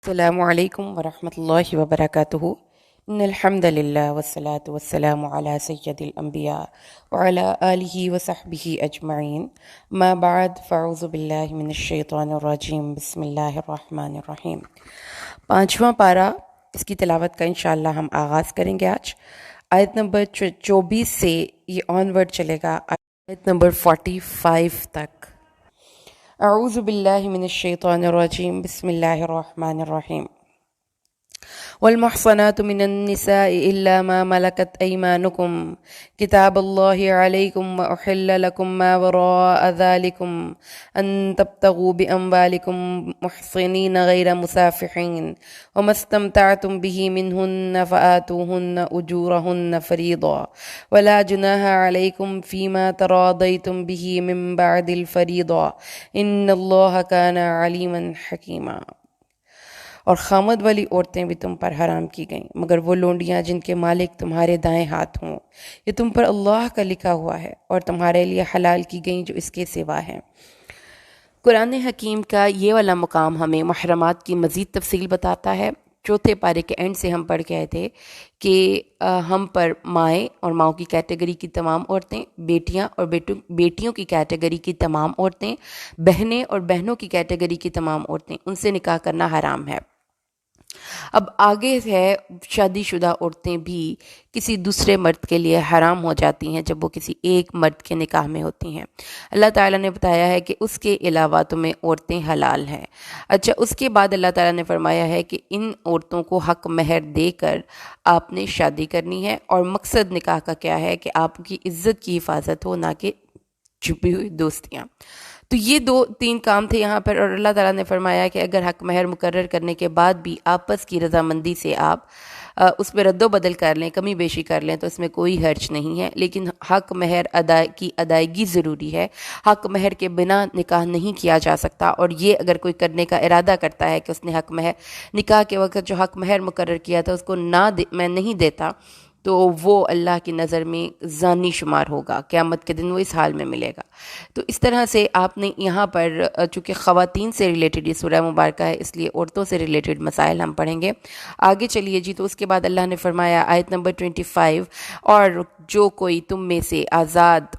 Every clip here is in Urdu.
السلام علیکم ورحمۃ اللہ وبرکاتہ ان الحمد للہ والصلاة والسلام علی سید الانبیاء وعلی آلہ وصحبہ اجمعین ما بعد فاعوذ باللہ من الشیطان الرجیم بسم اللہ الرحمن الرحیم۔ پانچواں پارہ، اس کی تلاوت کا انشاءاللہ ہم آغاز کریں گے آج۔ آیت نمبر 24 سے یہ آن ورڈ چلے گا آیت نمبر 45 تک۔ اعوذ باللہ من الشیطان الرجیم بسم اللہ الرحمن الرحیم۔ والمحصنات من النساء إلا ما ملكت أيمانكم كتاب الله عليكم وأحل لكم ما وراء ذلكم أن تبتغوا بأموالكم محصنين غير مسافحين وما استمتعتم به منهن فآتوهن أجورهن فريضة ولا جناح عليكم فيما تراضيتم به من بعد الفريضة إن الله كان عليما حكيما۔ اور خامد والی عورتیں بھی تم پر حرام کی گئیں مگر وہ لونڈیاں جن کے مالک تمہارے دائیں ہاتھ ہوں، یہ تم پر اللہ کا لکھا ہوا ہے، اور تمہارے لیے حلال کی گئیں جو اس کے سوا ہیں۔ قرآن حکیم کا یہ والا مقام ہمیں محرمات کی مزید تفصیل بتاتا ہے۔ چوتھے پارے کے اینڈ سے ہم پڑھ کے آئے تھے کہ ہم پر مائیں اور ماؤں کی کیٹیگری کی تمام عورتیں، بیٹیاں اور بیٹیوں کی کیٹیگری کی تمام عورتیں، بہنیں اور بہنوں کی کیٹیگری کی تمام عورتیں، ان سے نکاح کرنا حرام ہے۔ اب آگے ہے شادی شدہ عورتیں بھی کسی دوسرے مرد کے لیے حرام ہو جاتی ہیں جب وہ کسی ایک مرد کے نکاح میں ہوتی ہیں۔ اللہ تعالیٰ نے بتایا ہے کہ اس کے علاوہ تمہیں عورتیں حلال ہیں۔ اچھا، اس کے بعد اللہ تعالیٰ نے فرمایا ہے کہ ان عورتوں کو حق مہر دے کر آپ نے شادی کرنی ہے، اور مقصد نکاح کا کیا ہے کہ آپ کی عزت کی حفاظت ہو، نہ کہ چھپی ہوئی دوستیاں۔ تو یہ تین کام تھے یہاں پر، اور اللہ تعالیٰ نے فرمایا کہ اگر حق مہر مقرر کرنے کے بعد بھی آپس کی رضامندی سے آپ اس پہ رد و بدل کر لیں، کمی بیشی کر لیں، تو اس میں کوئی حرج نہیں ہے، لیکن حق مہر کی ادائیگی ضروری ہے۔ حق مہر کے بنا نکاح نہیں کیا جا سکتا، اور یہ اگر کوئی کرنے کا ارادہ کرتا ہے کہ اس نے حق مہر نکاح کے وقت جو حق مہر مقرر کیا تھا اس کو میں نہیں دیتا، تو وہ اللہ کی نظر میں زانی شمار ہوگا، قیامت کے دن وہ اس حال میں ملے گا۔ تو اس طرح سے آپ نے یہاں پر چونکہ خواتین سے ریلیٹڈ یہ سورہ مبارکہ ہے، اس لیے عورتوں سے ریلیٹڈ مسائل ہم پڑھیں گے۔ آگے چلیے جی، تو اس کے بعد اللہ نے فرمایا آیت نمبر 25، اور جو کوئی تم میں سے آزاد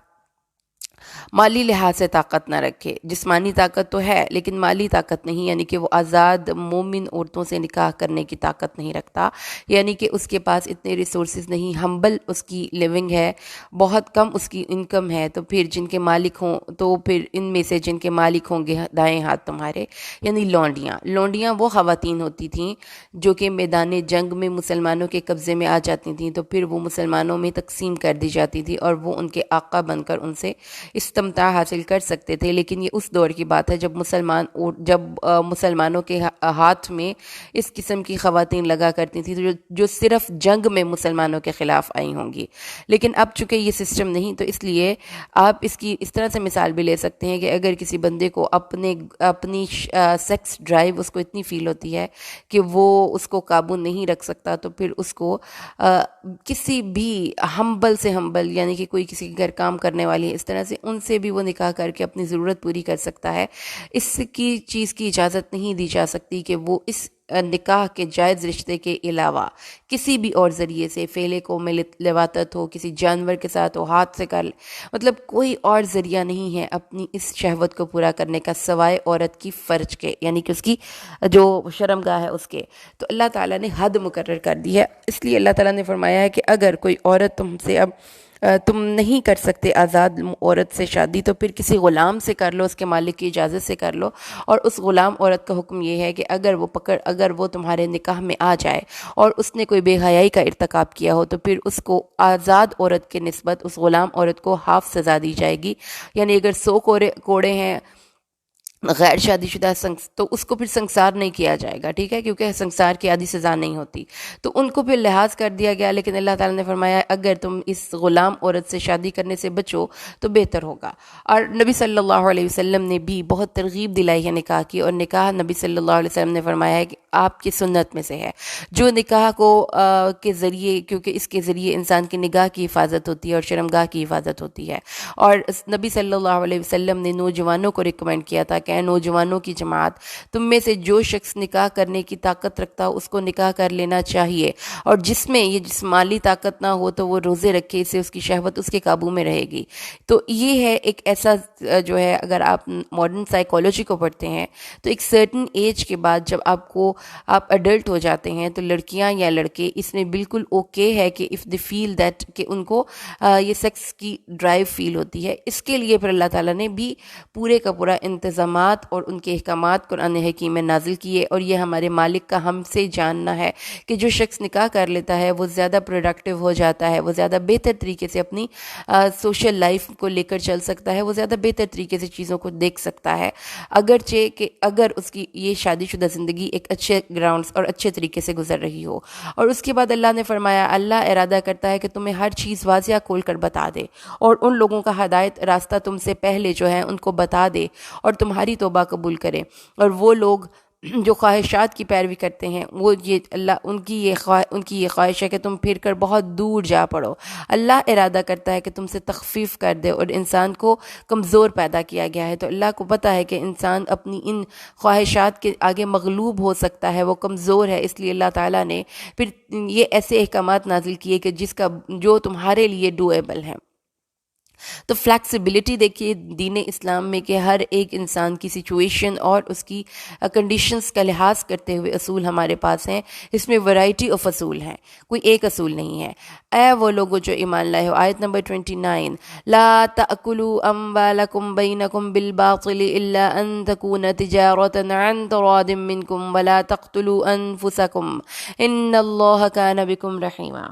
مالی لحاظ سے طاقت نہ رکھے، جسمانی طاقت تو ہے لیکن مالی طاقت نہیں، یعنی کہ وہ آزاد مومن عورتوں سے نکاح کرنے کی طاقت نہیں رکھتا، یعنی کہ اس کے پاس اتنے ریسورسز نہیں، ہمبل اس کی لیونگ ہے، بہت کم اس کی انکم ہے، تو پھر جن کے مالک ہوں، تو پھر ان میں سے جن کے مالک ہوں گے دائیں ہاتھ تمہارے، یعنی لونڈیاں وہ خواتین ہوتی تھیں جو کہ میدان جنگ میں مسلمانوں کے قبضے میں آ جاتی تھیں، تو پھر وہ مسلمانوں میں تقسیم کر دی جاتی تھی اور وہ ان کے آقا بن کر ان سے استمتاع حاصل کر سکتے تھے۔ لیکن یہ اس دور کی بات ہے جب مسلمانوں کے ہاتھ میں اس قسم کی خواتین لگا کرتی تھیں جو صرف جنگ میں مسلمانوں کے خلاف آئی ہوں گی۔ لیکن اب چونکہ یہ سسٹم نہیں، تو اس لیے آپ اس کی اس طرح سے مثال بھی لے سکتے ہیں کہ اگر کسی بندے کو اپنی سیکس ڈرائیو اس کو اتنی فیل ہوتی ہے کہ وہ اس کو قابو نہیں رکھ سکتا، تو پھر اس کو کسی بھی ہمبل سے ہمبل، یعنی کہ کوئی کسی کے گھر کام کرنے والی ہے، اس طرح سے ان سے بھی وہ نکاح کر کے اپنی ضرورت پوری کر سکتا ہے۔ اس کی چیز کی اجازت نہیں دی جا سکتی کہ وہ اس نکاح کے جائز رشتے کے علاوہ کسی بھی اور ذریعے سے فعلے کو میں لواطت ہو، کسی جانور کے ساتھ ہو، ہاتھ سے کر، مطلب کوئی اور ذریعہ نہیں ہے اپنی اس شہوت کو پورا کرنے کا سوائے عورت کی فرج کے، یعنی کہ اس کی جو شرمگاہ ہے اس کے۔ تو اللہ تعالیٰ نے حد مقرر کر دی ہے، اس لیے اللہ تعالیٰ نے فرمایا ہے کہ اگر کوئی عورت تم نہیں کر سکتے آزاد عورت سے شادی، تو پھر کسی غلام سے کر لو، اس کے مالک کی اجازت سے کر لو۔ اور اس غلام عورت کا حکم یہ ہے کہ اگر وہ تمہارے نکاح میں آ جائے اور اس نے کوئی بے حیائی کا ارتکاب کیا ہو، تو پھر اس کو آزاد عورت کے نسبت اس غلام عورت کو ہاف سزا دی جائے گی، یعنی اگر 100 کوڑے ہیں غیر شادی شدہ تو اس کو پھر سنسار نہیں کیا جائے گا، ٹھیک ہے، کیونکہ سنسار کی آدھی سزا نہیں ہوتی، تو ان کو پھر لحاظ کر دیا گیا۔ لیکن اللہ تعالیٰ نے فرمایا اگر تم اس غلام عورت سے شادی کرنے سے بچو تو بہتر ہوگا۔ اور نبی صلی اللہ علیہ وسلم نے بھی بہت ترغیب دلائی ہے نکاح کی، اور نکاح نبی صلی اللہ علیہ وسلم نے فرمایا ہے کہ آپ کی سنت میں سے ہے، جو نکاح کو کے ذریعے، کیونکہ اس کے ذریعے انسان کی نگاہ کی حفاظت ہوتی ہے اور شرمگاہ کی حفاظت ہوتی ہے، اور نبی صلی اللہ علیہ وسلم نے نوجوانوں کو ریکمینڈ کیا تھا کہ اے نوجوانوں کی جماعت، تم میں سے جو شخص نکاح کرنے کی طاقت رکھتا ہو اس کو نکاح کر لینا چاہیے، اور جس میں یہ جسمانی طاقت نہ ہو تو وہ روزے رکھے، اس سے اس کی شہوت اس کے قابو میں رہے گی۔ تو یہ ہے ایک ایسا جو ہے، اگر آپ ماڈرن سائیکالوجی کو پڑھتے ہیں تو ایک سرٹن ایج کے بعد جب آپ اڈلٹ ہو جاتے ہیں تو لڑکیاں یا لڑکے اس میں بالکل اوکے ہے کہ اف دی فیل دیٹ کہ ان کو یہ سیکس کی ڈرائیو فیل ہوتی ہے، اس کے لیے پھر اللہ تعالیٰ نے بھی پورے کا پورا انتظامات اور ان کے احکامات قرآن حکیم میں نازل کیے، اور یہ ہمارے مالک کا ہم سے جاننا ہے کہ جو شخص نکاح کر لیتا ہے وہ زیادہ پروڈکٹیو ہو جاتا ہے، وہ زیادہ بہتر طریقے سے اپنی سوشل لائف کو لے کر چل سکتا ہے، وہ زیادہ بہتر طریقے سے چیزوں کو دیکھ سکتا ہے، اگرچہ کہ اگر اس کی یہ شادی شدہ زندگی ایک اچھے گراؤنڈز اور اچھے طریقے سے گزر رہی ہو۔ اور اس کے بعد اللہ نے فرمایا، اللہ ارادہ کرتا ہے کہ تمہیں ہر چیز واضح کھول کر بتا دے، اور ان لوگوں کا ہدایت راستہ تم سے پہلے جو ہے ان کو بتا دے اور تمہاری توبہ قبول کرے، اور وہ لوگ جو خواہشات کی پیروی کرتے ہیں وہ یہ اللہ ان کی یہ خواہش ہے کہ تم پھر کر بہت دور جا پڑو۔ اللہ ارادہ کرتا ہے کہ تم سے تخفیف کر دے، اور انسان کو کمزور پیدا کیا گیا ہے، تو اللہ کو پتہ ہے کہ انسان اپنی ان خواہشات کے آگے مغلوب ہو سکتا ہے، وہ کمزور ہے، اس لیے اللہ تعالیٰ نے پھر یہ ایسے احکامات نازل کیے کہ جو تمہارے لیے ڈویبل ہیں۔ تو فلیکسیبلٹی دیکھیے دین اسلام میں کہ ہر ایک انسان کی سچویشن اور اس کی کنڈیشنز کا لحاظ کرتے ہوئے اصول ہمارے پاس ہیں، اس میں ورائٹی آف اصول ہیں، کوئی ایک اصول نہیں ہے۔ اے وہ لوگوں جو ایمان لائے ہو، آیت نمبر 29، لا تأکلوا اموالکم بینکم بالباطل الا ان تکون تجارۃ عن تراض منکم ولا تقتلوا انفسکم ان اللہ کان بکم رحیما۔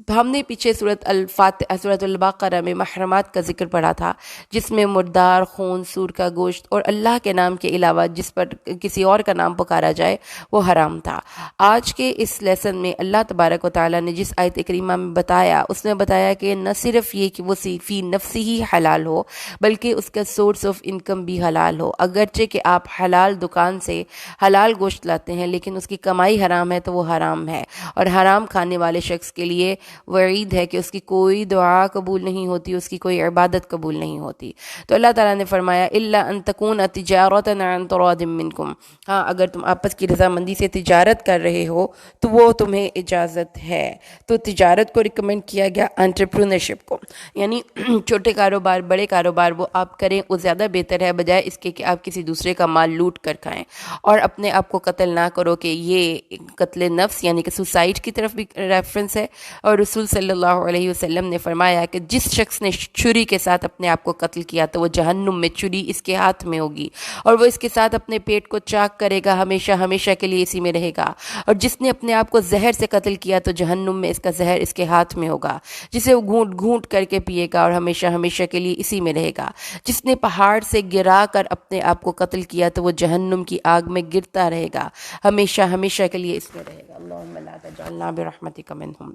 ہم نے پیچھے سورۃ البقرہ میں محرمات کا ذکر پڑھا تھا، جس میں مردار، خون، سور کا گوشت اور اللہ کے نام کے علاوہ جس پر کسی اور کا نام پکارا جائے وہ حرام تھا۔ آج کے اس لیسن میں اللہ تبارک و تعالیٰ نے جس آیت کریمہ میں بتایا، اس نے بتایا کہ نہ صرف یہ کہ وہ فی نفسی ہی حلال ہو بلکہ اس کا سورس آف انکم بھی حلال ہو۔ اگرچہ کہ آپ حلال دکان سے حلال گوشت لاتے ہیں لیکن اس کی کمائی حرام ہے تو وہ حرام ہے، اور حرام کھانے والے شخص کے لیے وعید ہے کہ اس کی کوئی دعا قبول نہیں ہوتی، اس کی کوئی عبادت قبول نہیں ہوتی۔ تو اللہ تعالیٰ نے فرمایا الا ان تکون تجارۃ عن تراض منکم، ہاں اگر تم آپس کی رضامندی سے تجارت کر رہے ہو تو وہ تمہیں اجازت ہے۔ تو تجارت کو ریکمینڈ کیا گیا، انٹرپرینورشپ کو، یعنی چھوٹے کاروبار، بڑے کاروبار وہ آپ کریں، وہ زیادہ بہتر ہے بجائے اس کے کہ آپ کسی دوسرے کا مال لوٹ کر کھائیں، اور اپنے آپ کو قتل نہ کرو، کہ یہ قتل نفس یعنی کہ سوسائڈ کی طرف بھی ریفرنس ہے۔ اور رسول صلی اللہ علیہ وسلم نے فرمایا کہ جس شخص نے چھری کے ساتھ اپنے آپ کو قتل کیا تو وہ جہنم میں چھری اس کے ہاتھ میں ہوگی، اور وہ اس کے ساتھ اپنے پیٹ کو چاک کرے گا، ہمیشہ ہمیشہ کے لیے اسی میں رہے گا۔ اور جس نے اپنے آپ کو زہر سے قتل کیا تو جہنم میں اس کا زہر اس کے ہاتھ میں ہوگا، جسے وہ گھونٹ گھونٹ کر کے پیے گا اور ہمیشہ ہمیشہ کے لیے اسی میں رہے گا۔ جس نے پہاڑ سے گرا کر اپنے آپ کو قتل کیا تو وہ جہنم کی آگ میں گرتا رہے گا، ہمیشہ ہمیشہ کے لیے اس میں رہے گا۔ اللہم لا تجعلنا برحمتک منہم۔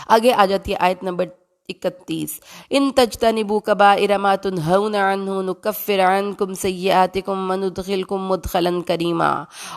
آگے آ جاتی ہے آیت نمبر 31، ان تجتنبوا کبائر ما تنہون عنہ نکفر عنکم سیئاتکم وندخلکم مدخلا کریما۔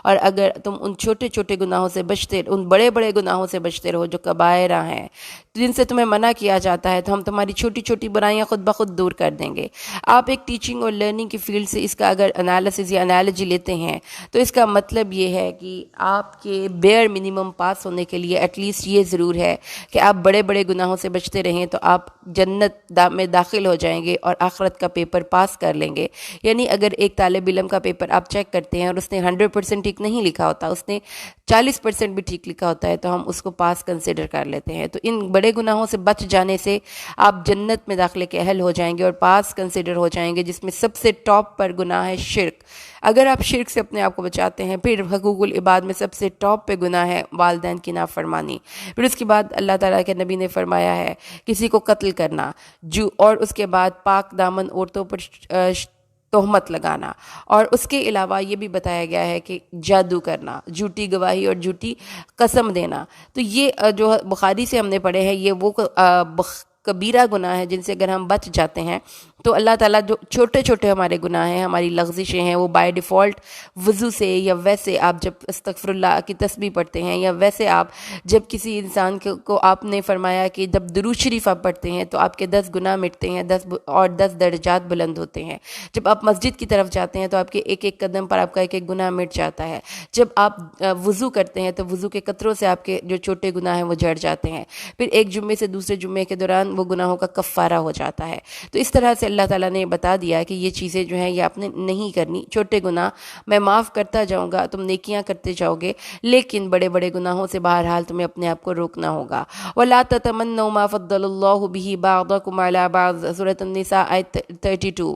اور اگر تم ان چھوٹے چھوٹے گناہوں سے بچتے، ان بڑے بڑے گناہوں سے بچتے رہو جو کبائرہ ہیں، جن سے تمہیں منع کیا جاتا ہے، تو ہم تمہاری چھوٹی چھوٹی برائیاں خود بخود دور کر دیں گے۔ آپ ایک ٹیچنگ اور لرننگ کی فیلڈ سے اس کا اگر انالیسز یا انالوجی لیتے ہیں تو اس کا مطلب یہ ہے کہ آپ کے بیئر منیمم پاس ہونے کے لیے ایٹ لیسٹ یہ ضرور ہے کہ آپ بڑے بڑے گناہوں سے بچتے رہیں تو آپ جنت میں داخل ہو جائیں گے اور آخرت کا پیپر پاس کر لیں گے۔ یعنی اگر ایک طالب علم کا پیپر آپ چیک کرتے ہیں اور اس نے 100% ٹھیک نہیں لکھا ہوتا، اس نے 40% بھی ٹھیک لکھا ہوتا ہے، تو ہم اس کو پاس کنسیڈر کر لیتے ہیں۔ تو ان بڑے گناہوں سے بچ جانے سے آپ جنت میں داخلے کے اہل ہو جائیں گے اور پاس کنسیڈر ہو جائیں گے، جس میں سب سے ٹاپ پر گناہ ہے شرک۔ اگر آپ شرک سے اپنے آپ کو بچاتے ہیں، پھر حقوق العباد میں سب سے ٹاپ پہ گناہ ہے والدین کی نافرمانی۔ پھر اس کے بعد اللہ تعالیٰ کے نبی نے فرمایا ہے کسی کو قتل کرنا، اور اس کے بعد پاک دامن عورتوں پر تہمت لگانا، اور اس کے علاوہ یہ بھی بتایا گیا ہے کہ جادو کرنا، جھوٹی گواہی اور جھوٹی قسم دینا۔ تو یہ جو بخاری سے ہم نے پڑھے ہیں، یہ وہ کبیرہ گناہ ہیں جن سے اگر ہم بچ جاتے ہیں تو اللہ تعالیٰ جو چھوٹے چھوٹے ہمارے گناہ ہیں، ہماری لغزشیں ہیں، وہ بائی ڈیفالٹ وضو سے یا ویسے آپ جب استغفر اللہ کی تسبیح پڑھتے ہیں، یا ویسے آپ جب کسی انسان کو آپ نے فرمایا کہ جب درود شریف آپ پڑھتے ہیں تو آپ کے 10 گناہ مٹتے ہیں، 10 درجات بلند ہوتے ہیں۔ جب آپ مسجد کی طرف جاتے ہیں تو آپ کے ایک ایک قدم پر آپ کا ایک ایک گناہ مٹ جاتا ہے۔ جب آپ وضو کرتے ہیں تو وضو کے قطروں سے آپ کے جو چھوٹے گناہ ہیں وہ جھڑ جاتے ہیں، پھر ایک جمعے سے دوسرے جمعے کے دوران وہ گناہوں کا کفارہ ہو جاتا ہے۔ تو اس طرح سے اللہ تعالیٰ نے بتا دیا کہ یہ چیزیں جو ہیں یہ آپ نے نہیں کرنی، چھوٹے گناہ میں معاف کرتا جاؤں گا، تم نیکیاں کرتے جاؤ گے، لیکن بڑے بڑے گناہوں سے بہرحال تمہیں اپنے آپ کو روکنا ہوگا۔ وَلَا تَتَمَنَّوْا مَا فَضَّلَ اللَّهُ بِهِ بَعْضَكُمْ عَلَى بَعْضٍ سورۃ النساء آیت 32۔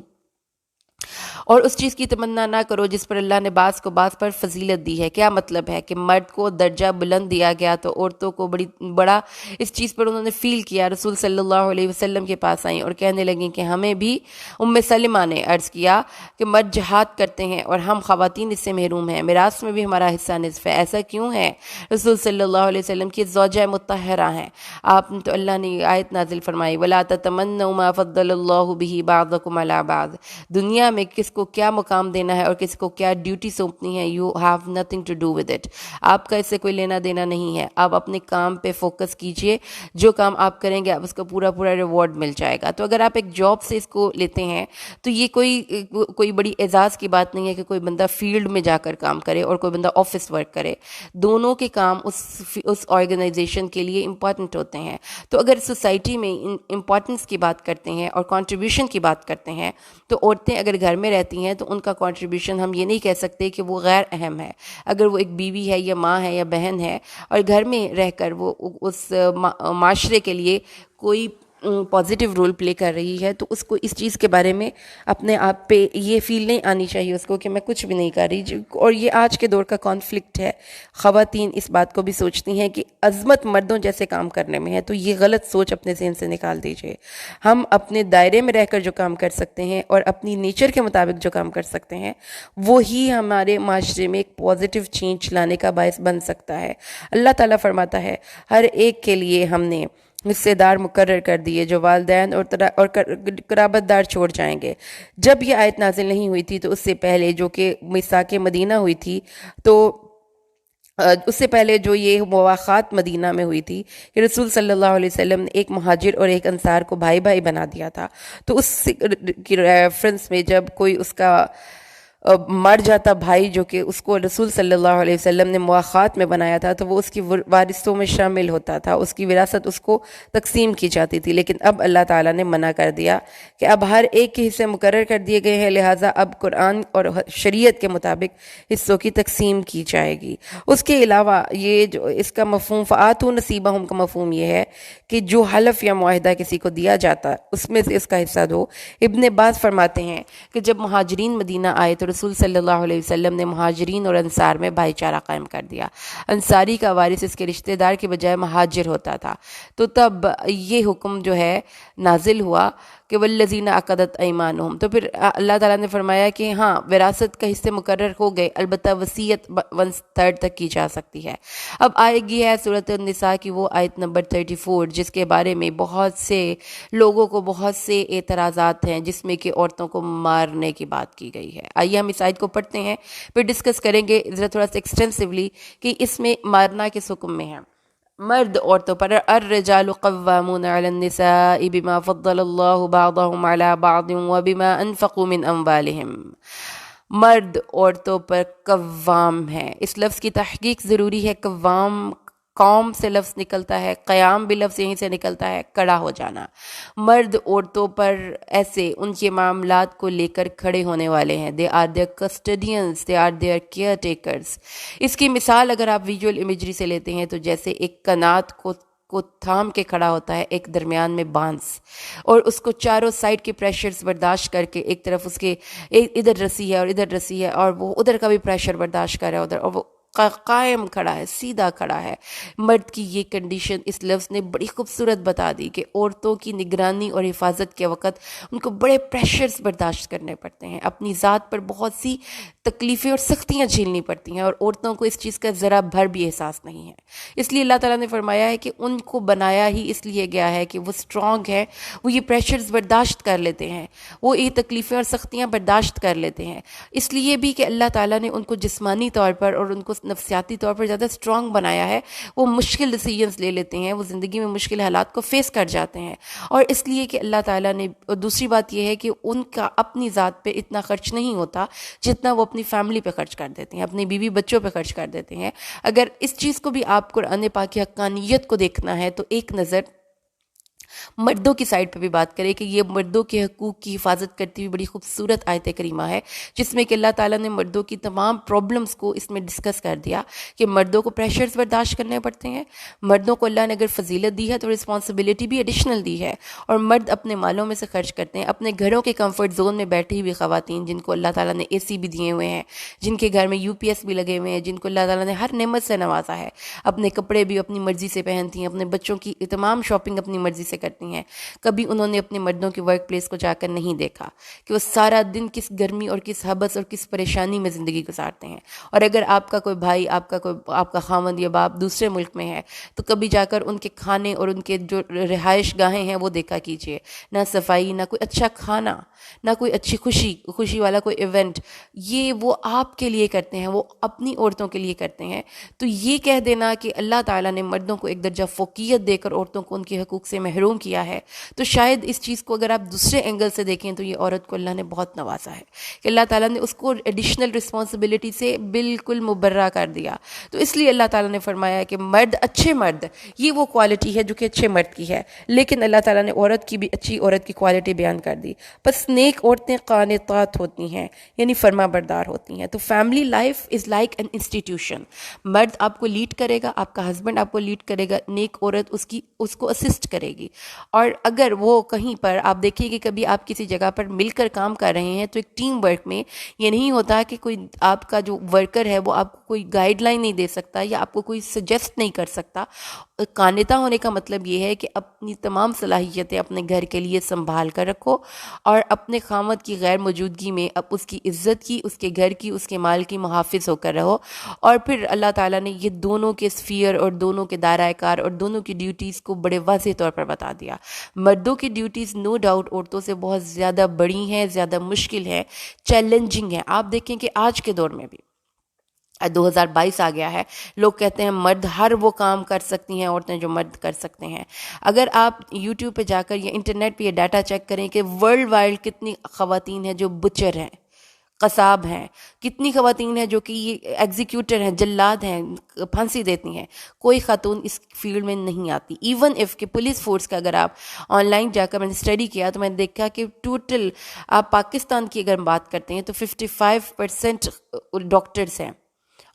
اور اس چیز کی تمنا نہ کرو جس پر اللہ نے بعض کو بعض پر فضیلت دی ہے۔ کیا مطلب ہے کہ مرد کو درجہ بلند دیا گیا تو عورتوں کو بڑا اس چیز پر انہوں نے فیل کیا۔ رسول صلی اللہ علیہ وسلم کے پاس آئیں اور کہنے لگیں کہ ہمیں بھی ام سلمہ نے عرض کیا کہ مرد جہاد کرتے ہیں اور ہم خواتین اس سے محروم ہیں، میراث میں بھی ہمارا حصہ نصف ہے، ایسا کیوں ہے؟ رسول صلی اللہ علیہ وسلم کی زوجہ مطہرہ ہیں آپ، تو اللہ نے یہ آیت نازل فرمائی وَلَا تَتَمَنَّوْا مَا فَضَّلَ اللَّهُ بِهِ بَعْضَكُمْ عَلَى بَعْضٍ۔ دنیا میں کس کو کیا مقام دینا ہے اور کس کو کیا ڈیوٹی سونپنی ہے، you have nothing to do with it، آپ کا اس سے کوئی لینا دینا نہیں ہے۔ آپ اپنے کام پہ فوکس کیجئے، جو کام آپ کریں گے آپ اس کو پورا پورا ریوارڈ مل جائے گا۔ تو اگر آپ ایک جاب سے اس کو لیتے ہیں تو یہ کوئی بڑی اعزاز کی بات نہیں ہے کہ کوئی بندہ فیلڈ میں جا کر کام کرے اور کوئی بندہ آفس ورک کرے، دونوں کے کام اس آرگنائزیشن کے لیے امپورٹنٹ ہوتے ہیں۔ تو اگر سوسائٹی میں امپورٹنس کی بات کرتے ہیں اور کنٹریبیوشن کی بات کرتے ہیں تو عورتیں اگر گھر میں رہتی ہیں تو ان کا کنٹریبیوشن ہم یہ نہیں کہہ سکتے کہ وہ غیر اہم ہے۔ اگر وہ ایک بیوی ہے یا ماں ہے یا بہن ہے اور گھر میں رہ کر وہ اس معاشرے کے لیے کوئی پازیٹیو رول پلے کر رہی ہے تو اس کو اس چیز کے بارے میں اپنے آپ پہ یہ فیل نہیں آنی چاہیے اس کو کہ میں کچھ بھی نہیں کر رہی۔ اور یہ آج کے دور کا کانفلکٹ ہے، خواتین اس بات کو بھی سوچتی ہیں کہ عظمت مردوں جیسے کام کرنے میں ہے، تو یہ غلط سوچ اپنے ذہن سے نکال دیجئے۔ ہم اپنے دائرے میں رہ کر جو کام کر سکتے ہیں اور اپنی نیچر کے مطابق جو کام کر سکتے ہیں وہی ہمارے معاشرے میں ایک پازیٹیو چینج لانے کا باعث بن سکتا ہے۔ اللہ تعالیٰ فرماتا ہے ہر ایک کے لیے ہم نے حصے دار مقرر کر دیے جو والدین اور قرابت دار چھوڑ جائیں گے۔ جب یہ آیت نازل نہیں ہوئی تھی تو اس سے پہلے جو کہ میثاق مدینہ ہوئی تھی، تو اس سے پہلے جو یہ مواخات مدینہ میں ہوئی تھی کہ رسول صلی اللہ علیہ وسلم نے ایک مہاجر اور ایک انصار کو بھائی بھائی بنا دیا تھا، تو اس کی ریفرنس میں جب کوئی اس کا مر جاتا بھائی جو کہ اس کو رسول صلی اللہ علیہ وسلم نے مواخات میں بنایا تھا تو وہ اس کی وارثوں میں شامل ہوتا تھا، اس کی وراثت اس کو تقسیم کی جاتی تھی۔ لیکن اب اللہ تعالیٰ نے منع کر دیا کہ اب ہر ایک کے حصے مقرر کر دیے گئے ہیں، لہٰذا اب قرآن اور شریعت کے مطابق حصوں کی تقسیم کی جائے گی۔ اس کے علاوہ یہ جو اس کا مفہوم فآتوا نصیبہم کا مفہوم یہ ہے کہ جو حلف یا معاہدہ کسی کو دیا جاتا اس میں سے اس کا حصہ دو۔ ابن عباس فرماتے ہیں کہ جب مہاجرین مدینہ آئے تو رسول صلی اللہ علیہ وسلم نے مہاجرین اور انصار میں بھائی چارہ قائم کر دیا، انصاری کا وارث اس کے رشتہ دار کے بجائے مہاجر ہوتا تھا، تو تب یہ حکم جو ہے نازل ہوا کہ والذین عقدت ایمانہم، تو پھر اللہ تعالیٰ نے فرمایا کہ ہاں وراثت کا حصے مقرر ہو گئے، البتہ وصیت 1/3 تک کی جا سکتی ہے۔ اب آئے گی ہے سورۃ النساء کی وہ آیت نمبر 34 جس کے بارے میں بہت سے لوگوں کو بہت سے اعتراضات ہیں، جس میں کہ عورتوں کو مارنے کی بات کی گئی ہے۔ آئیے ہم اس آیت کو پڑھتے ہیں، پھر ڈسکس کریں گے ذرا تھوڑا سا ایکسٹینسولی کہ اس میں مارنا کس حکم میں ہے۔ مرد عورتوں پر الرجال قوامون علی النساء بما فضل اللہ بعضهم علی بعض وبما انفقوا من اموالہم، مرد عورتوں پر قوام ہے۔ اس لفظ کی تحقیق ضروری ہے۔ قوام قوم سے لفظ نکلتا ہے، قیام بھی لفظ یہیں سے نکلتا ہے، کھڑا ہو جانا۔ مرد عورتوں پر ایسے ان کے معاملات کو لے کر کھڑے ہونے والے ہیں، they are their custodians, they are their caretakers۔ اس کی مثال اگر آپ ویژول امیجری سے لیتے ہیں تو جیسے ایک کنات کو تھام کے کھڑا ہوتا ہے ایک درمیان میں بانس، اور اس کو چاروں سائڈ کے پریشرز برداشت کر کے، ایک طرف اس کے ادھر رسی ہے اور ادھر رسی ہے اور وہ ادھر کا بھی پریشر برداشت کر رہا ہے ادھر، اور وہ قائم کھڑا ہے، سیدھا کھڑا ہے۔ مرد کی یہ کنڈیشن اس لفظ نے بڑی خوبصورت بتا دی کہ عورتوں کی نگرانی اور حفاظت کے وقت ان کو بڑے پریشرز برداشت کرنے پڑتے ہیں، اپنی ذات پر بہت سی تکلیفیں اور سختیاں جھیلنی پڑتی ہیں، اور عورتوں کو اس چیز کا ذرا بھر بھی احساس نہیں ہے۔ اس لیے اللہ تعالیٰ نے فرمایا ہے کہ ان کو بنایا ہی اس لیے گیا ہے کہ وہ اسٹرانگ ہے، وہ یہ پریشرز برداشت کر لیتے ہیں، وہ یہ تکلیفیں اور سختیاں برداشت کر لیتے ہیں۔ اس لیے بھی کہ اللہ تعالیٰ نے ان کو جسمانی طور پر اور ان کو نفسیاتی طور پر زیادہ اسٹرانگ بنایا ہے، وہ مشکل ڈیسیجنز لے لیتے ہیں، وہ زندگی میں مشکل حالات کو فیس کر جاتے ہیں۔ اور اس لیے کہ اللہ تعالیٰ نے، اور دوسری بات یہ ہے کہ ان کا اپنی ذات پہ اتنا خرچ نہیں ہوتا جتنا وہ اپنی فیملی پہ خرچ کر دیتے ہیں، اپنی بیوی بچوں پہ خرچ کر دیتے ہیں۔ اگر اس چیز کو بھی آپ قرآن پاک کی حقانیت کو دیکھنا ہے تو ایک نظر مردوں کی سائڈ پہ بھی بات کریں کہ یہ مردوں کے حقوق کی حفاظت کرتی ہوئی بڑی خوبصورت آیت کریمہ ہے، جس میں کہ اللہ تعالیٰ نے مردوں کی تمام پرابلمز کو اس میں ڈسکس کر دیا کہ مردوں کو پریشرز برداشت کرنے پڑتے ہیں، مردوں کو اللہ نے اگر فضیلت دی ہے تو رسپانسبلٹی بھی ایڈیشنل دی ہے، اور مرد اپنے مالوں میں سے خرچ کرتے ہیں۔ اپنے گھروں کے کمفرٹ زون میں بیٹھی ہوئی خواتین جن کو اللہ تعالیٰ نے اے سی بھی دیے ہوئے ہیں، جن کے گھر میں یو پی ایس بھی لگے ہوئے ہیں، جن کو اللہ تعالیٰ نے ہر نعمت سے نوازا ہے، اپنے کپڑے بھی اپنی مرضی سے پہنتی ہیں، اپنے بچوں کی تمام شاپنگ اپنی مرضی سے کرتی ہیں، کبھی انہوں نے اپنے مردوں کی ورک پلیس کو جا کر نہیں دیکھا کہ وہ سارا دن کس گرمی اور کس حبس اور کس پریشانی میں زندگی گزارتے ہیں۔ اور اگر آپ کا کوئی بھائی، آپ کا خاوند یا باپ دوسرے ملک میں ہے تو کبھی جا کر ان کے کھانے اور ان کے جو رہائش گاہیں ہیں وہ دیکھا کیجیے، نہ صفائی، نہ کوئی اچھا کھانا، نہ کوئی اچھی خوشی والا کوئی ایونٹ، یہ وہ آپ کے لیے کرتے ہیں، وہ اپنی عورتوں کے لیے کرتے ہیں۔ تو یہ کہہ دینا کہ اللہ تعالیٰ نے مردوں کو ایک درجہ فوقیت دے کر عورتوں کو ان کے حقوق سے محروم کیا ہے، تو شاید اس چیز کو اگر آپ دوسرے اینگل سے دیکھیں تو یہ عورت کو اللہ نے بہت نوازا ہے کہ اللہ تعالیٰ نے اس کو ایڈیشنل رسپانسبلٹی سے بالکل مبرہ کر دیا۔ تو اس لیے اللہ تعالیٰ نے فرمایا کہ مرد، اچھے مرد، یہ وہ کوالٹی ہے جو کہ اچھے مرد کی ہے، لیکن اللہ تعالیٰ نے عورت کی بھی اچھی عورت کی کوالٹی بیان کر دی۔ بس نیک عورتیں قانتات ہوتی ہیں، یعنی فرما بردار ہوتی ہیں۔ تو family life is like an institution, مرد آپ کو لیڈ کرے گا، آپ کا ہسبینڈ آپ کو لیڈ کرے گا، نیک عورت اس کو اسسٹ کرے گی۔ اور اگر وہ کہیں پر آپ دیکھیں کہ کبھی آپ کسی جگہ پر مل کر کام کر رہے ہیں تو ایک ٹیم ورک میں یہ نہیں ہوتا کہ کوئی آپ کا جو ورکر ہے وہ آپ کو کوئی گائیڈ لائن نہیں دے سکتا یا آپ کو کوئی سجیسٹ نہیں کر سکتا۔ قانتہ ہونے کا مطلب یہ ہے کہ اپنی تمام صلاحیتیں اپنے گھر کے لیے سنبھال کر رکھو، اور اپنے خامد کی غیر موجودگی میں اب اس کی عزت کی، اس کے گھر کی، اس کے مال کی محافظ ہو کر رہو۔ اور پھر اللہ تعالیٰ نے یہ دونوں کے اسفیئر اور دونوں کے دائرہ کار اور دونوں کی ڈیوٹیز کو بڑے واضح طور پر بتا دیا۔ مردوں کی ڈیوٹیز نو ڈاؤٹ عورتوں سے بہت زیادہ بڑی ہیں، زیادہ مشکل ہیں، چیلنجنگ ہیں۔ آپ دیکھیں کہ آج کے دور میں بھی 2022 آ گیا ہے، لوگ کہتے ہیں مرد ہر وہ کام کر سکتی ہیں عورتیں جو مرد کر سکتے ہیں۔ اگر آپ یوٹیوب پہ جا کر یا انٹرنیٹ پہ یہ ڈاٹا چیک کریں کہ ورلڈ وائڈ کتنی خواتین ہیں جو بچر ہیں، قصاب ہیں، کتنی خواتین ہیں جو کہ یہ ایگزیکیوٹر ہیں، جلاد ہیں، پھانسی دیتی ہیں، کوئی خاتون اس فیلڈ میں نہیں آتی۔ ایون اف کہ پولیس فورس کا اگر آپ آن لائن جا کر میں نے اسٹڈی کیا تو میں نے دیکھا کہ ٹوٹل آپ پاکستان کی اگر بات کرتے ہیں تو 55% ڈاکٹرز ہیں،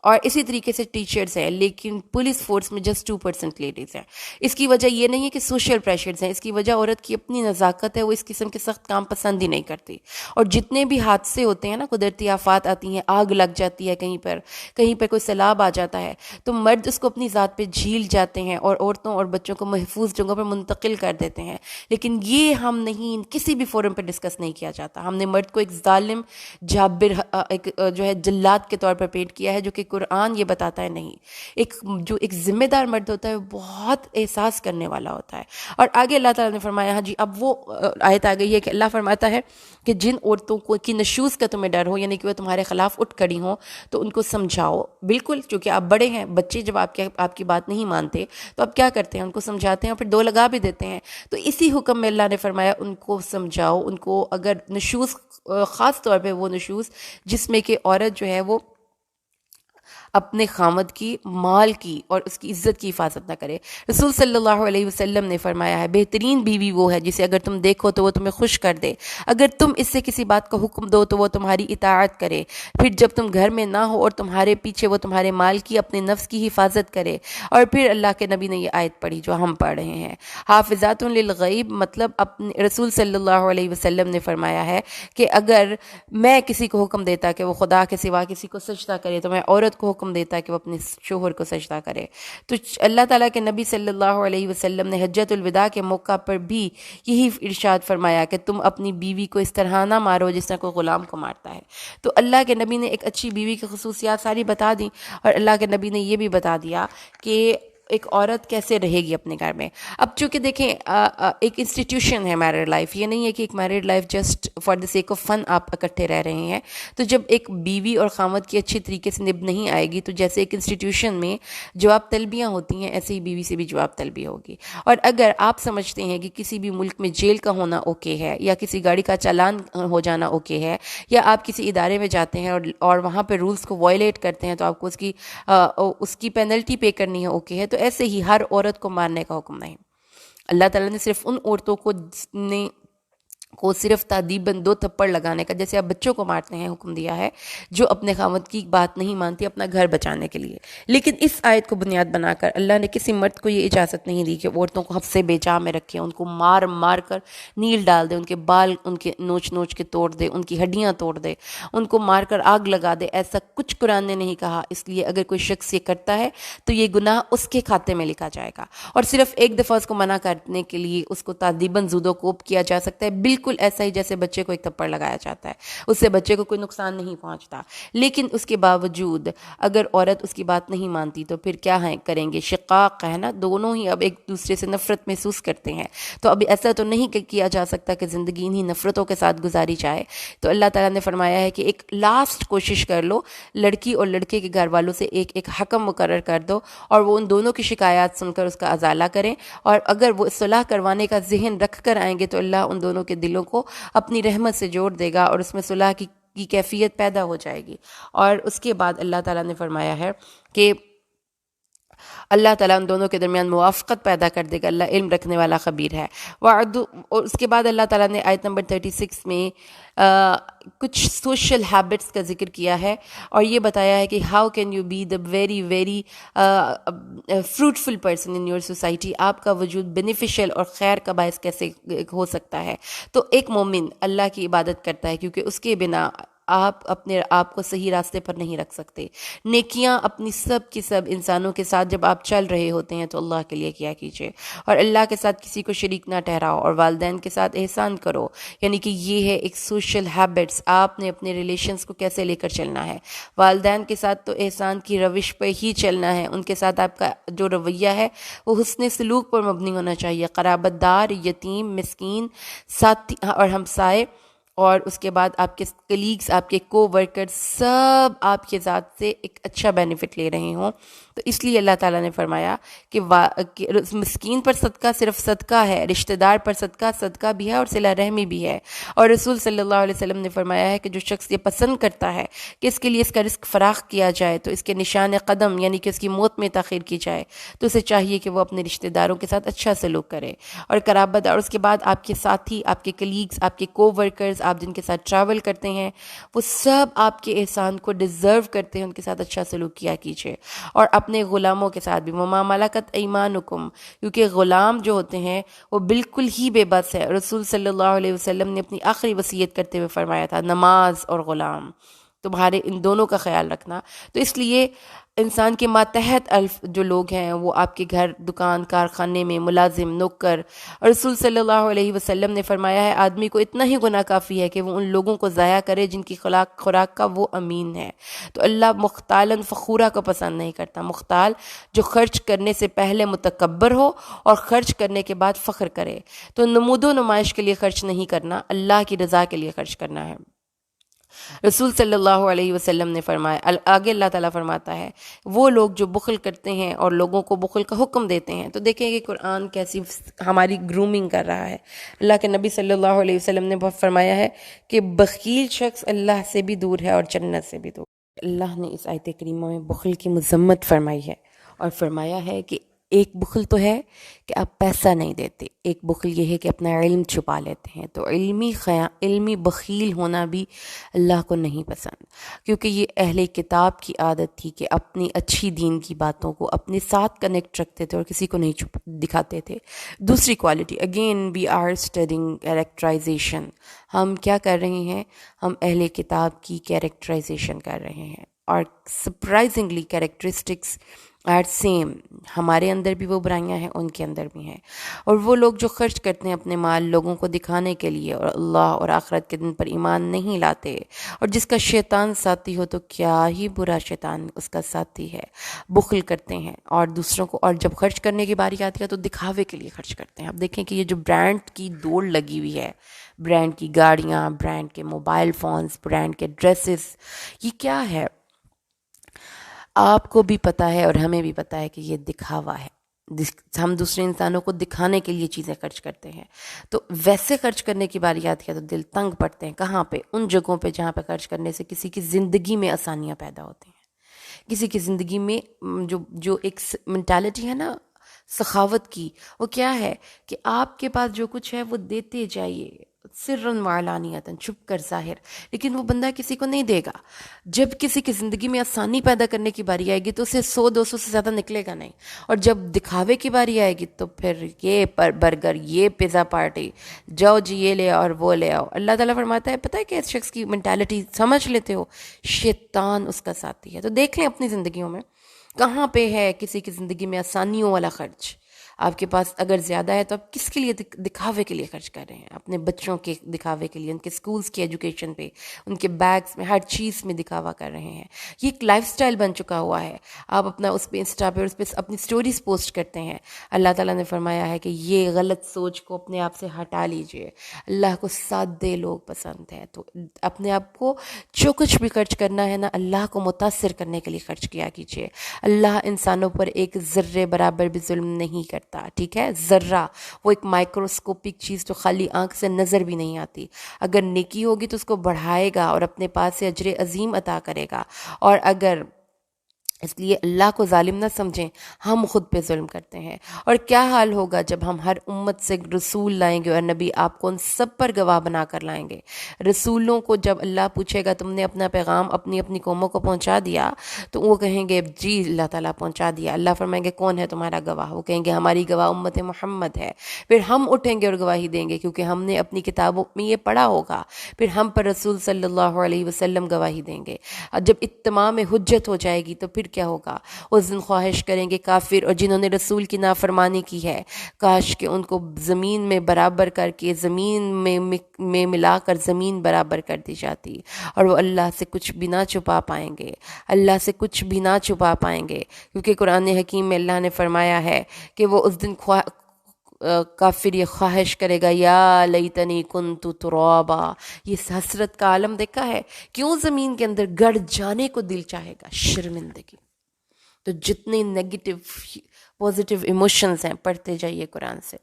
اور اسی طریقے سے ٹیچرز ہیں، لیکن پولیس فورس میں جسٹ 2% لیڈیز ہیں۔ اس کی وجہ یہ نہیں ہے کہ سوشل پریشرز ہیں، اس کی وجہ عورت کی اپنی نزاکت ہے، وہ اس قسم کے سخت کام پسند ہی نہیں کرتی۔ اور جتنے بھی حادثے ہوتے ہیں نا، قدرتی آفات آتی ہیں، آگ لگ جاتی ہے کہیں پر کوئی سیلاب آ جاتا ہے، تو مرد اس کو اپنی ذات پہ جھیل جاتے ہیں اور عورتوں اور بچوں کو محفوظ جگہوں پر منتقل کر دیتے ہیں۔ لیکن یہ ہم نہیں، کسی بھی فورم پہ ڈسکس نہیں کیا جاتا۔ ہم نے مرد کو ایک ظالم، جابر، ایک جو ہے جلاد کے طور پر پیٹ کیا ہے، جو کہ قرآن یہ بتاتا ہے نہیں۔ جو ایک ذمہ دار مرد ہوتا ہے وہ بہت احساس کرنے والا ہوتا ہے۔ اور آگے اللہ تعالیٰ نے فرمایا، ہاں جی، اب وہ آیت آ گئی ہے کہ اللہ فرماتا ہے کہ جن عورتوں کو کی نشوز کا تمہیں ڈر ہو، یعنی کہ وہ تمہارے خلاف اٹھ کھڑی ہوں، تو ان کو سمجھاؤ۔ بالکل، چونکہ آپ بڑے ہیں، بچے جب آپ کی بات نہیں مانتے تو آپ کیا کرتے ہیں؟ ان کو سمجھاتے ہیں اور پھر دو لگا بھی دیتے ہیں۔ تو اسی حکم میں اللہ نے فرمایا ان کو سمجھاؤ، ان کو اگر نشوز، خاص طور پہ وہ نشوز جس میں کہ عورت جو ہے وہ اپنے خامد کی، مال کی اور اس کی عزت کی حفاظت نہ کرے۔ رسول صلی اللہ علیہ وسلم نے فرمایا ہے، بہترین بیوی وہ ہے جسے اگر تم دیکھو تو وہ تمہیں خوش کر دے، اگر تم اس سے کسی بات کا حکم دو تو وہ تمہاری اطاعت کرے، پھر جب تم گھر میں نہ ہو اور تمہارے پیچھے وہ تمہارے مال کی، اپنے نفس کی حفاظت کرے۔ اور پھر اللہ کے نبی نے یہ آیت پڑھی جو ہم پڑھ رہے ہیں، حافظات للغیب، مطلب اپنے رسول صلی اللہ علیہ وسلم نے فرمایا ہے کہ اگر میں کسی کو حکم دیتا کہ وہ خدا کے سوا کسی کو سجدہ کرے تو میں عورت کو حکم دیتا ہے کہ وہ اپنے شوہر کو سجدہ کرے۔ تو اللہ تعالیٰ کے نبی صلی اللہ علیہ وسلم نے حجۃ الوداع کے موقع پر بھی یہی ارشاد فرمایا کہ تم اپنی بیوی کو اس طرح نہ مارو جس طرح کوئی غلام کو مارتا ہے۔ تو اللہ کے نبی نے ایک اچھی بیوی کی خصوصیات ساری بتا دیں، اور اللہ کے نبی نے یہ بھی بتا دیا کہ ایک عورت کیسے رہے گی اپنے گھر میں۔ اب چونکہ دیکھیں ایک انسٹیٹیوشن ہے میرڈ لائف، یہ نہیں ہے کہ ایک married life just for the sake of fun آپ اکٹھے رہ رہے ہیں۔ تو جب ایک بیوی اور خاوند کی اچھی طریقے سے نبھ نہیں آئے گی، تو جیسے ایک انسٹیٹیوشن میں جواب طلبیاں ہوتی ہیں، ایسے ہی بیوی سے بھی جواب طلبی ہوگی۔ اور اگر آپ سمجھتے ہیں کہ کسی بھی ملک میں جیل کا ہونا اوکے ہے، یا کسی گاڑی کا چالان ہو جانا اوکے ہے، یا آپ کسی ادارے میں جاتے ہیں اور وہاں پہ رولز کو وائلیٹ کرتے ہیں تو آپ کو اس کی پینلٹی پے کرنی ہے اوکے ہے، تو ایسے ہی ہر عورت کو مارنے کا حکم نہیں۔ اللہ تعالیٰ نے صرف ان عورتوں کو صرف تادیباً 2 تھپڑ لگانے کا، جیسے آپ بچوں کو مارتے ہیں، حکم دیا ہے، جو اپنے خاوند کی بات نہیں مانتی اپنا گھر بچانے کے لیے۔ لیکن اس آیت کو بنیاد بنا کر اللہ نے کسی مرد کو یہ اجازت نہیں دی کہ عورتوں کو حفظ بےجا میں رکھے، ان کو مار مار کر نیل ڈال دے، ان کے بال ان کے نوچ نوچ کے توڑ دے، ان کی ہڈیاں توڑ دے، ان کو مار کر آگ لگا دے۔ ایسا کچھ قرآن نے نہیں کہا۔ اس لیے اگر کوئی شخص یہ کرتا ہے تو یہ گناہ اس کے کھاتے میں لکھا جائے گا، اور صرف ایک دفعہ اس کو منع کرنے کے لیے اس کو تادیباً زود و کوب کیا جا سکتا ہے، بالکل ایسا ہی جیسے بچے کو ایک تھپڑ لگایا جاتا ہے، اس سے بچے کو کوئی نقصان نہیں پہنچتا۔ لیکن اس کے باوجود اگر عورت اس کی بات نہیں مانتی تو پھر کیا کریں گے؟ شقاق ہے نا، دونوں ہی اب ایک دوسرے سے نفرت محسوس کرتے ہیں۔ تو اب ایسا تو نہیں کیا جا سکتا کہ زندگی انہی نفرتوں کے ساتھ گزاری جائے۔ تو اللہ تعالیٰ نے فرمایا ہے کہ ایک لاسٹ کوشش کر لو، لڑکی اور لڑکے کے گھر والوں سے ایک حکم مقرر کر دو، اور وہ ان دونوں کی شکایات سن کر اس کا ازالہ کریں، اور اگر وہ صلح کروانے کا ذہن رکھ کر آئیں گے تو اللہ ان دونوں کے دلوں کو اپنی رحمت سے جوڑ دے گا، اور اس میں صلح کی کیفیت پیدا ہو جائے گی۔ اور اس کے بعد اللہ تعالیٰ نے فرمایا ہے کہ اللہ تعالیٰ ان دونوں کے درمیان موافقت پیدا کر دے گا، اللہ علم رکھنے والا خبیر ہے۔ اور اس کے بعد اللہ تعالیٰ نے آیت نمبر 36 میں کچھ سوشل ہیبٹس کا ذکر کیا ہے، اور یہ بتایا ہے کہ how can you be the very very fruitful person in your society, آپ کا وجود بینیفیشل اور خیر کا باعث کیسے ہو سکتا ہے۔ تو ایک مومن اللہ کی عبادت کرتا ہے، کیونکہ اس کے بنا آپ اپنے آپ کو صحیح راستے پر نہیں رکھ سکتے۔ نیکیاں اپنی سب کی سب انسانوں کے ساتھ جب آپ چل رہے ہوتے ہیں تو اللہ کے لیے کیا کیجئے، اور اللہ کے ساتھ کسی کو شریک نہ ٹھہراؤ، اور والدین کے ساتھ احسان کرو۔ یعنی کہ یہ ہے ایک سوشل ہیبٹس، آپ نے اپنے ریلیشنز کو کیسے لے کر چلنا ہے۔ والدین کے ساتھ تو احسان کی روش پہ ہی چلنا ہے، ان کے ساتھ آپ کا جو رویہ ہے وہ حسن سلوک پر مبنی ہونا چاہیے۔ قرابت دار، یتیم، مسکین، ساتھی اور ہمسائے، اور اس کے بعد آپ کے کلیگز، آپ کے کو ورکر، سب آپ کے ذات سے ایک اچھا بینیفٹ لے رہے ہوں۔ تو اس لیے اللہ تعالیٰ نے فرمایا کہ مسکین پر صدقہ صرف صدقہ ہے، رشتہ دار پر صدقہ بھی ہے، اور صلہ رحمی بھی ہے۔ اور رسول صلی اللہ علیہ وسلم نے فرمایا ہے کہ جو شخص یہ پسند کرتا ہے کہ اس کے لیے اس کا رزق فراخ کیا جائے، تو اس کے نشان قدم یعنی کہ اس کی موت میں تاخیر کی جائے، تو اسے چاہیے کہ وہ اپنے رشتہ داروں کے ساتھ اچھا سلوک کرے۔ اور قرابت، اور اس کے بعد آپ کے ساتھی، آپ کے کلیگز، آپ کے کو ورکرز، آپ جن کے ساتھ ٹریول کرتے ہیں، وہ سب آپ کے احسان کو ڈیزرو کرتے ہیں، ان کے ساتھ اچھا سلوک کیا کیجیے۔ اور اپنے غلاموں کے ساتھ بھی، وما ملکت ایمانکم، کیونکہ غلام جو ہوتے ہیں وہ بالکل ہی بے بس ہے۔ رسول صلی اللہ علیہ وسلم نے اپنی آخری وصیت کرتے ہوئے فرمایا تھا، نماز اور غلام، تمہارے ان دونوں کا خیال رکھنا۔ تو اس لیے انسان کے ماتحت الف جو لوگ ہیں وہ آپ کے گھر، دکان، کارخانے میں ملازم، نوکر، اور رسول صلی اللہ علیہ وسلم نے فرمایا ہے آدمی کو اتنا ہی گناہ کافی ہے کہ وہ ان لوگوں کو ضائع کرے جن کی خوراک کا وہ امین ہے۔ تو اللہ مختالاً فخورہ کو پسند نہیں کرتا، مختال جو خرچ کرنے سے پہلے متکبر ہو اور خرچ کرنے کے بعد فخر کرے۔ تو نمود و نمائش کے لیے خرچ نہیں کرنا، اللہ کی رضا کے لیے خرچ کرنا ہے۔ رسول صلی اللہ علیہ وسلم نے فرمایا، آگے اللہ تعالیٰ فرماتا ہے وہ لوگ جو بخل کرتے ہیں اور لوگوں کو بخل کا حکم دیتے ہیں۔ تو دیکھیں کہ قرآن کیسی ہماری گرومنگ کر رہا ہے۔ اللہ کے نبی صلی اللہ علیہ وسلم نے فرمایا ہے کہ بخیل شخص اللہ سے بھی دور ہے اور جنت سے بھی دور۔ اللہ نے اس آیت کریمہ میں بخل کی مذمت فرمائی ہے، اور فرمایا ہے کہ ایک بخل تو ہے کہ آپ پیسہ نہیں دیتے، ایک بخل یہ ہے کہ اپنا علم چھپا لیتے ہیں۔ تو علمی بخیل ہونا بھی اللہ کو نہیں پسند، کیونکہ یہ اہل کتاب کی عادت تھی کہ اپنی اچھی دین کی باتوں کو اپنے ساتھ کنیکٹ رکھتے تھے اور کسی کو نہیں دکھاتے تھے۔ دوسری quality, again we are studying characterisation, ہم کیا کر رہے ہیں؟ ہم اہل کتاب کی کیریکٹرائزیشن کر رہے ہیں، our surprisingly characteristics are same. ہمارے اندر بھی وہ برائیاں ہیں، ان کے اندر بھی ہیں. اور وہ لوگ جو خرچ کرتے ہیں اپنے مال لوگوں کو دکھانے کے لیے اور اللہ اور آخرت کے دن پر ایمان نہیں لاتے، اور جس کا شیطان ساتھی ہو تو کیا ہی برا شیطان اس کا ساتھی ہے. بخل کرتے ہیں اور دوسروں کو، اور جب خرچ کرنے کی باری آتی ہے تو دکھاوے کے لیے خرچ کرتے ہیں. اب دیکھیں کہ یہ جو برانڈ کی دوڑ لگی ہوئی ہے، برانڈ کی گاڑیاں، برانڈ کے موبائل فونز، برانڈ کے ڈریسز، یہ کیا ہے؟ آپ کو بھی پتہ ہے اور ہمیں بھی پتہ ہے کہ یہ دکھاوا ہے. ہم دوسرے انسانوں کو دکھانے کے لیے چیزیں خرچ کرتے ہیں. تو ویسے خرچ کرنے کی باری آتی ہے تو دل تنگ پڑتے ہیں. کہاں پہ؟ ان جگہوں پہ جہاں پہ خرچ کرنے سے کسی کی زندگی میں آسانیاں پیدا ہوتی ہیں، کسی کی زندگی میں جو ایک مینٹالٹی ہے نا سخاوت کی، وہ کیا ہے کہ آپ کے پاس جو کچھ ہے وہ دیتے جائیے، سرًا وعلانیتاً، چھپ کر ظاہر. لیکن وہ بندہ کسی کو نہیں دے گا. جب کسی کی زندگی میں آسانی پیدا کرنے کی باری آئے گی تو اسے 100-200 سے زیادہ نکلے گا نہیں. اور جب دکھاوے کی باری آئے گی تو پھر یہ برگر، یہ پیزا پارٹی، جاؤ جی یہ لے آؤ اور وہ لے آؤ. اللہ تعالیٰ فرماتا ہے پتہ ہے کہ اس شخص کی مینٹالٹی سمجھ لیتے ہو؟ شیطان اس کا ساتھی ہے. تو دیکھ لیں اپنی زندگیوں میں کہاں پہ ہے کسی کی زندگی میں آسانیوں والا خرچ. آپ کے پاس اگر زیادہ ہے تو آپ کس کے لیے دکھاوے کے لیے خرچ کر رہے ہیں؟ اپنے بچوں کے دکھاوے کے لیے، ان کے سکولز کی ایجوکیشن پہ، ان کے بیگز میں، ہر چیز میں دکھاوا کر رہے ہیں. یہ ایک لائف سٹائل بن چکا ہوا ہے. آپ اپنا اس پہ انسٹا پہ اس پہ اپنی سٹوریز پوسٹ کرتے ہیں. اللہ تعالیٰ نے فرمایا ہے کہ یہ غلط سوچ کو اپنے آپ سے ہٹا لیجئے. اللہ کو سادے لوگ پسند ہیں. تو اپنے آپ کو جو کچھ بھی خرچ کرنا ہے نا، اللہ کو متاثر کرنے کے لیے خرچ کیا کیجئے. اللہ انسانوں پر ایک ذرے برابر بھی ظلم نہیں کرتا. ٹھیک ہے؟ ذرہ، وہ ایک مائکروسکوپک چیز جو خالی آنکھ سے نظر بھی نہیں آتی. اگر نیکی ہوگی تو اس کو بڑھائے گا اور اپنے پاس سے اجر عظیم عطا کرے گا. اور اگر، اس لیے اللہ کو ظالم نہ سمجھیں، ہم خود پہ ظلم کرتے ہیں. اور کیا حال ہوگا جب ہم ہر امت سے رسول لائیں گے اور نبی آپ کو ان سب پر گواہ بنا کر لائیں گے. رسولوں کو جب اللہ پوچھے گا تم نے اپنا پیغام اپنی اپنی قوموں کو پہنچا دیا، تو وہ کہیں گے جی اللہ تعالیٰ پہنچا دیا. اللہ فرمائیں گے کون ہے تمہارا گواہ؟ وہ کہیں گے ہماری گواہ امت محمد ہے. پھر ہم اٹھیں گے اور گواہی دیں گے کیونکہ ہم نے اپنی کتابوں میں یہ پڑھا ہوگا. پھر ہم پر رسول صلی اللہ علیہ وسلم گواہی دیں گے. اور جب اتمام حجت ہو جائے گی تو پھر کیا ہوگا؟ اس دن خواہش کریں گے کافر اور جنہوں نے رسول کی نافرمانی کی ہے، کاش کہ ان کو زمین میں برابر کر کے، زمین میں ملا کر زمین برابر کر دی جاتی. اور وہ اللہ سے کچھ بھی نہ چھپا پائیں گے، اللہ سے کچھ بھی نہ چھپا پائیں گے. کیونکہ قرآن حکیم میں اللہ نے فرمایا ہے کہ وہ اس دن کافر یہ خواہش کرے گا یا لیتنی کنت ترابا. یہ حسرت کا عالم دیکھا ہے؟ کیوں زمین کے اندر گڑ جانے کو دل چاہے گا؟ شرمندگی. تو جتنے نیگیٹو پازیٹیو ایموشنز ہیں پڑھتے جائیے قرآن سے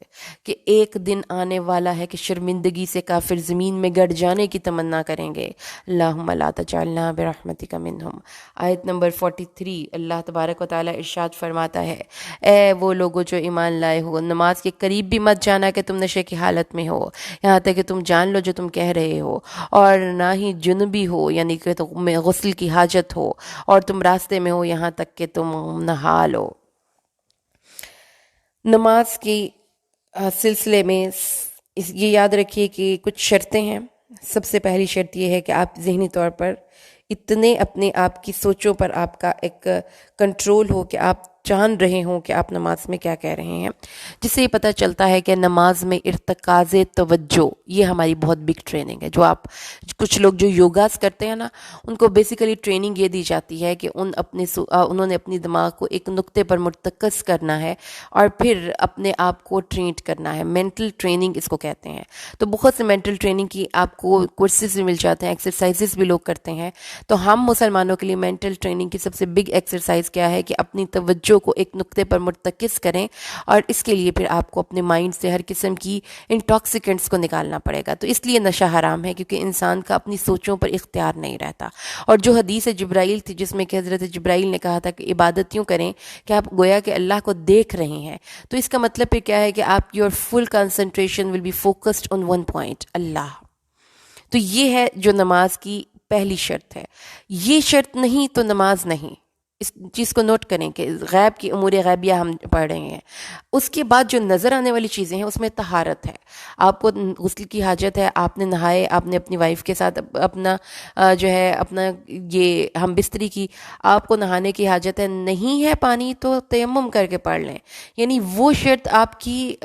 کہ ایک دن آنے والا ہے کہ شرمندگی سے کافر زمین میں گڑ جانے کی تمنا کریں گے. اللہم لا تجعلنا برحمتک منہم. آیت نمبر 43 اللہ تبارک و تعالیٰ ارشاد فرماتا ہے اے وہ لوگوں جو ایمان لائے ہو، نماز کے قریب بھی مت جانا کہ تم نشے کی حالت میں ہو، یہاں تک کہ تم جان لو جو تم کہہ رہے ہو، اور نہ ہی جنبی ہو یعنی کہ تمہیں غسل کی حاجت ہو، اور تم راستے میں ہو یہاں تک کہ تم نہا لو. نماز کی سلسلے میں یہ یاد رکھیے کہ کچھ شرطیں ہیں. سب سے پہلی شرط یہ ہے کہ آپ ذہنی طور پر اتنے اپنے آپ کی سوچوں پر آپ کا ایک کنٹرول ہو کہ آپ جان رہے ہوں کہ آپ نماز میں کیا کہہ رہے ہیں، جس سے یہ پتہ چلتا ہے کہ نماز میں ارتکاز توجہ یہ ہماری بہت بگ ٹریننگ ہے. جو آپ کچھ لوگ جو یوگاز کرتے ہیں نا، ان کو بیسیکلی ٹریننگ یہ دی جاتی ہے کہ انہوں نے اپنی دماغ کو ایک نقطے پر مرتکز کرنا ہے اور پھر اپنے آپ کو ٹرینڈ کرنا ہے. مینٹل ٹریننگ اس کو کہتے ہیں. تو بہت سے مینٹل ٹریننگ کی آپ کو کورسز بھی مل جاتے ہیں، ایکسرسائزز بھی لوگ کرتے ہیں. تو ہم مسلمانوں کے لیے مینٹل ٹریننگ کی سب سے بگ ایکسرسائز کیا ہے کہ اپنی توجہ کو ایک نقطے پر مرتکز کریں، اور اس کے لیے پھر آپ کو اپنے مائنڈ سے ہر قسم کی انٹاکسیکنٹس کو نکالنا پڑے گا. تو اس لیے نشہ حرام ہے کیونکہ انسان کا اپنی سوچوں پر اختیار نہیں رہتا. اور جو حدیث جبرائیل تھی جس میں کہ حضرت جبرائیل نے کہا تھا کہ عبادت یوں کریں کہ آپ گویا کہ اللہ کو دیکھ رہے ہیں، تو اس کا مطلب پھر کیا ہے کہ آپ your full concentration will be focused on one point, اللہ. تو یہ ہے جو نماز کی پہلی شرط ہے. یہ شرط نہیں تو نماز نہیں. اس چیز کو نوٹ کریں کہ غیب کی امور غیبیہ ہم پڑھ رہے ہیں. اس کے بعد جو نظر آنے والی چیزیں ہیں اس میں طہارت ہے. آپ کو غسل کی حاجت ہے، آپ نے نہائے، آپ نے اپنی وائف کے ساتھ اپنا جو ہے اپنا یہ ہم بستری کی، آپ کو نہانے کی حاجت ہے، نہیں ہے پانی تو تیمم کر کے پڑھ لیں. یعنی وہ شرط آپ کی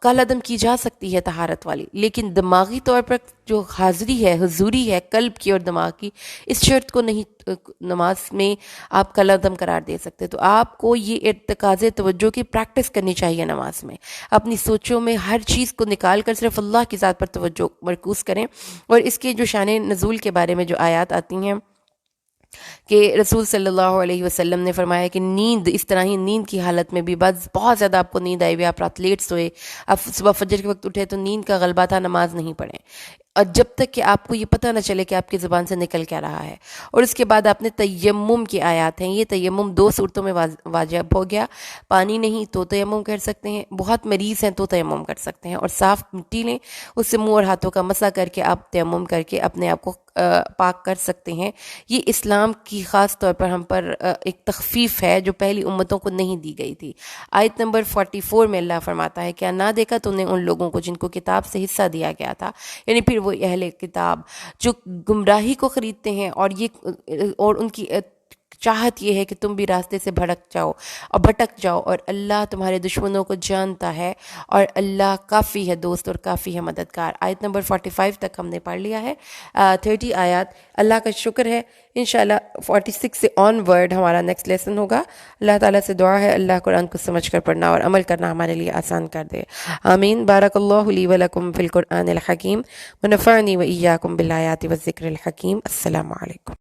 کل عدم کی جا سکتی ہے طہارت والی، لیکن دماغی طور پر جو حاضری ہے، حضوری ہے قلب کی اور دماغ کی، اس شرط کو نہیں نماز میں آپ کل عدم قرار دے سکتے. تو آپ کو یہ ارتکاز توجہ کی پریکٹس کرنی چاہیے نماز میں. اپنی سوچوں میں ہر چیز کو نکال کر صرف اللہ کی ذات پر توجہ مرکوز کریں. اور اس کے جو شان نزول کے بارے میں جو آیات آتی ہیں کہ رسول صلی اللہ علیہ وسلم نے فرمایا کہ نیند اس طرح ہی، نیند کی حالت میں بھی بہت زیادہ آپ کو نیند آئی ہوئی، آپ رات لیٹ سوئے، آپ صبح فجر کے وقت اٹھے تو نیند کا غلبہ تھا، نماز نہیں پڑھیں، اور جب تک کہ آپ کو یہ پتہ نہ چلے کہ آپ کی زبان سے نکل کیا رہا ہے. اور اس کے بعد آپ نے تیمم کی آیات ہیں. یہ تیمم 2 صورتوں میں واجب ہو گیا. پانی نہیں تو تیمم کر سکتے ہیں، بہت مریض ہیں تو تیمم کر سکتے ہیں، اور صاف مٹی لیں، اس سے منہ اور ہاتھوں کا مسح کر کے آپ تیمم کر کے اپنے آپ کو پاک کر سکتے ہیں. یہ اسلام کی خاص طور پر ہم پر ایک تخفیف ہے جو پہلی امتوں کو نہیں دی گئی تھی. آیت نمبر 44 میں اللہ فرماتا ہے، کیا نہ دیکھا تم نے ان لوگوں کو جن کو کتاب سے حصہ دیا گیا تھا. یعنی پھر وہ اہل کتاب جو گمراہی کو خریدتے ہیں، اور ان کی چاہت یہ ہے کہ تم بھی راستے سے بھٹک جاؤ، اور اللہ تمہارے دشمنوں کو جانتا ہے، اور اللہ کافی ہے دوست اور کافی ہے مددگار. آیت نمبر 45 تک ہم نے پڑھ لیا ہے. 30 آیات. اللہ کا شکر ہے، انشاءاللہ 46 سے آن ورڈ ہمارا نیکسٹ لیسن ہوگا. اللہ تعالیٰ سے دعا ہے اللہ قرآن کو سمجھ کر پڑھنا اور عمل کرنا ہمارے لیے آسان کر دے. آمین. بارک اللہ لی ولکم فی القرآن الحکیم ونفعنی و ایاکم بالآیات والذکر الحکیم. السلام علیکم.